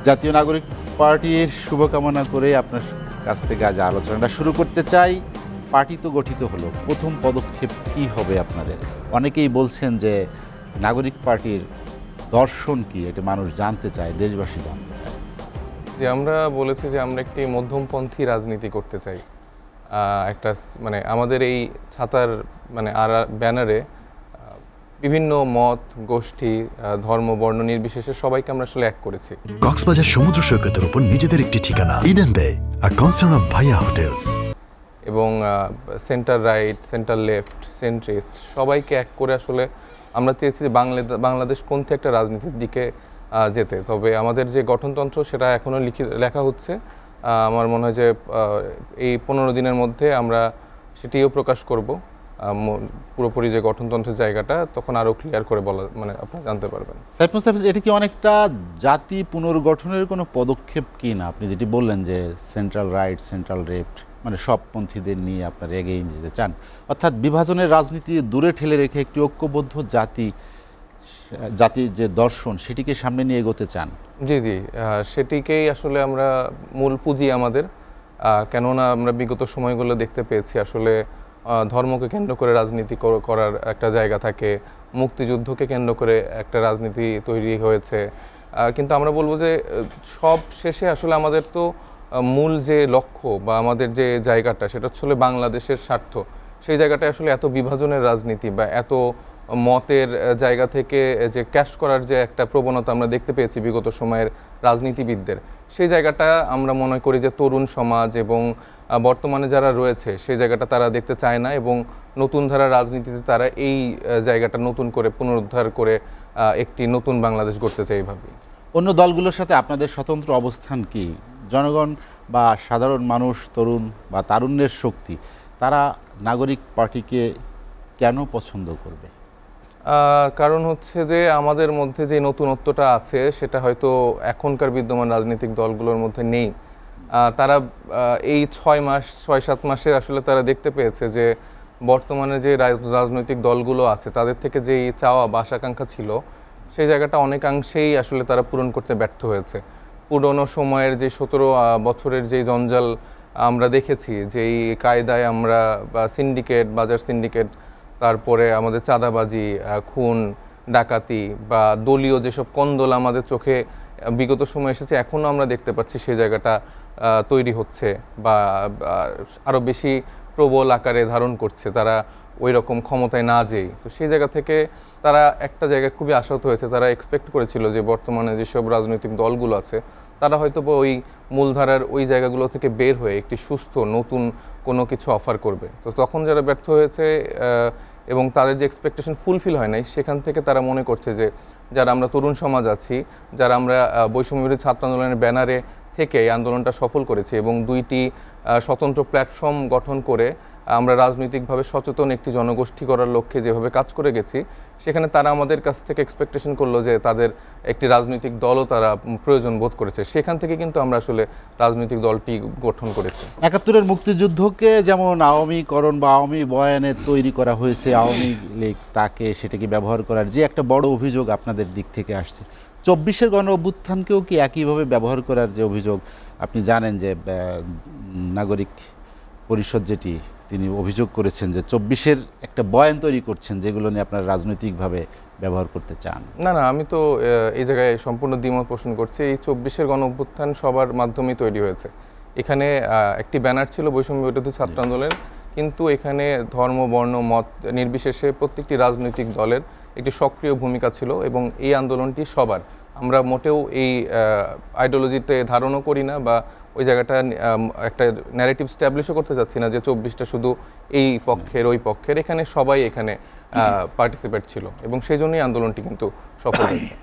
জাতীয় নাগরিক পার্টির শুভকামনা করে আপনার কাছ থেকে আজ আলোচনাটা শুরু করতে চাই। পার্টি তো গঠিত হলো, প্রথম পদক্ষেপ কি হবে আপনাদের? অনেকেই বলছেন যে নাগরিক পার্টির দর্শন কি, এটা মানুষ জানতে চায়, দেশবাসী জানতে চায়। যে আমরা বলেছি যে আমরা একটি মধ্যমপন্থী রাজনীতি করতে চাই। একটা মানে আমাদের এই ছাতার মানে ব্যানারে বিভিন্ন মত, গোষ্ঠী, ধর্ম, বর্ণ নির্বিশেষে সবাইকে আমরা আসলে এক করেছি। কক্সবাজার সমুদ্র সৈকতের উপর নিজেদের একটি ঠিকানা, ইডেন বে, আ কনসার্ন অফ ভাইয়া হোটেলস। এবং centre right, centre left, centrist সবাইকে এক করে আসলে আমরা চেয়েছি যে বাংলাদেশপন্থী একটা রাজনীতির দিকে যেতে। তবে আমাদের যে গঠনতন্ত্র সেটা এখনও লেখা হচ্ছে। আমার মনে হয় যে এই 15 দিনের মধ্যে আমরা সেটিও প্রকাশ করব। পুরোপুরি যে গঠনতন্ত্রের জায়গাটা তখন আরও ক্লিয়ার করে বলা মানে আপনি জানতে পারবেন। সাইফ মুস্তাফিজ, এটা কি অনেকটা জাতি পুনর্গঠনের কোনো পদক্ষেপ কি না? আপনি যেটি বললেন যে সেন্ট্রাল রাইট, সেন্ট্রাল লেফট, মানে সব পন্থীদের নিয়ে আপনারা এগিয়ে যেতে চান, অর্থাৎ বিভাজনের রাজনীতি দূরে ঠেলে রেখে একটি ঐক্যবদ্ধ জাতির যে দর্শন সেটিকে সামনে নিয়ে এগোতে চান। জি, সেটিকেই আসলে আমরা মূল পুঁজি আমাদের। কেননা আমরা বিগত সময়গুলো দেখতে পেয়েছি আসলে ধর্মকে কেন্দ্র করে রাজনীতি করার একটা জায়গা থাকে, মুক্তিযুদ্ধকে কেন্দ্র করে একটা রাজনীতি তৈরি হয়েছে। কিন্তু আমরা বলবো যে সব শেষে আসলে আমাদের তো মূল যে লক্ষ্য বা আমাদের যে জায়গাটা সেটা হচ্ছে বাংলাদেশের স্বার্থ। সেই জায়গাটায় আসলে এত বিভাজনের রাজনীতি বা এত মতের জায়গা থেকে যে ক্যাশ করার যে একটা প্রবণতা আমরা দেখতে পেয়েছি বিগত সময়ের রাজনীতিবিদদের, সেই জায়গাটা আমরা মনে করি যে তরুণ সমাজ এবং বর্তমানে যারা রয়েছে সেই জায়গাটা তারা দেখতে চায় না, এবং নতুন ধারা রাজনীতিতে তারা এই জায়গাটা নতুন করে পুনরুদ্ধার করে একটি নতুন বাংলাদেশ গড়তে চায়। এইভাবেই অন্য দলগুলোর সাথে আপনাদের স্বতন্ত্র অবস্থান কি? জনগণ বা সাধারণ মানুষ, তরুণ বা তারুণ্যের শক্তি, তারা নাগরিক পার্টিকে কেন পছন্দ করবে? কারণ হচ্ছে যে আমাদের মধ্যে যে নতুনত্বটা আছে সেটা হয়তো এখনকার বিদ্যমান রাজনৈতিক দলগুলোর মধ্যে নেই। তারা এই 6-7 মাসে আসলে তারা দেখতে পেয়েছে যে বর্তমানে যে রাজনৈতিক দলগুলো আছে তাদের থেকে যেই চাওয়া বা আশাকাঙ্ক্ষা ছিল সেই জায়গাটা অনেকাংশেই আসলে তারা পূরণ করতে ব্যর্থ হয়েছে। পুরনো সময়ের যে 17 বছরের যে জঞ্জাল আমরা দেখেছি, যেই কায়দায় আমরা বা সিন্ডিকেট, বাজার সিন্ডিকেট, তারপরে আমাদের চাঁদাবাজি, খুন, ডাকাতি বা দলীয় যেসব কন্দল আমাদের চোখে বিগত সময় এসেছে, এখনও আমরা দেখতে পাচ্ছি সেই জায়গাটা তৈরি হচ্ছে বা আরও বেশি প্রবল আকারে ধারণ করছে তারা ওই রকম ক্ষমতায় না যেই। তো সেই জায়গা থেকে তারা একটা জায়গায় খুবই আশাহত হয়েছে। তারা এক্সপেক্ট করেছিল যে বর্তমানে যেসব রাজনৈতিক দলগুলো আছে তারা হয়তো ওই মূলধারার ওই জায়গাগুলো থেকে বের হয়ে একটি সুস্থ নতুন কোনো কিছু অফার করবে। তো তখন যারা ব্যর্থ হয়েছে এবং তাদের যে এক্সপেকটেশন ফুলফিল হয় নাই, সেখান থেকে তারা মনে করছে যে যারা আমরা তরুণ সমাজ আছি, যারা আমরা বৈষম্য বিরোধী ছাত্র আন্দোলনের ব্যানারে থেকে এই আন্দোলনটা সফল করেছি এবং 2টি স্বতন্ত্র প্ল্যাটফর্ম গঠন করে আমরা রাজনৈতিকভাবে সচেতন একটি জনগোষ্ঠী করার লক্ষ্যে যেভাবে কাজ করে গেছি, সেখানে তারা আমাদের কাছ থেকে এক্সপেকটেশন করলো যে তাদের একটি রাজনৈতিক দলও তারা প্রয়োজন বোধ করেছে। সেখান থেকে কিন্তু আমরা আসলে রাজনৈতিক দলটি গঠন করেছি। 71-এর মুক্তিযুদ্ধকে যেমন আওয়ামীকরণ বা আওয়ামী বয়ানে তৈরি করা হয়েছে, আওয়ামী লীগ তাকে সেটাকে ব্যবহার করার যে একটা বড় অভিযোগ আপনাদের দিক থেকে আসছে, 24-এর গণ অভ্যুত্থানকেও কি একইভাবে ব্যবহার করার যে অভিযোগ? আপনি জানেন যে নাগরিক পরিষদ যেটি তিনি অভিযোগ করেছেন যে 24-এর একটা বয়ান তৈরি করছেন যেগুলো নিয়ে আপনারা রাজনৈতিকভাবে ব্যবহার করতে চান। না, আমি তো এই জায়গায় সম্পূর্ণ দ্বিমত পোষণ করছি। এই 24-এর গণ অভ্যুত্থান সবার মাধ্যমেই তৈরি হয়েছে। এখানে একটি ব্যানার ছিল বৈষম্য বিরোধী ছাত্র আন্দোলনের, কিন্তু এখানে ধর্ম, বর্ণ, মত নির্বিশেষে প্রত্যেকটি রাজনৈতিক দলের একটি সক্রিয় ভূমিকা ছিল এবং এই আন্দোলনটি সবার। আমরা মোটেও এই আইডিওলজিতে ধারণও করি না বা ওই জায়গাটা একটা ন্যারেটিভ স্ট্যাবলিশও করতে চাচ্ছি না যে 24টা শুধু এই পক্ষের ওই পক্ষের। এখানে সবাই এখানে পার্টিসিপেট ছিল এবং সেই জন্যই আন্দোলনটি কিন্তু সফল হয়েছে।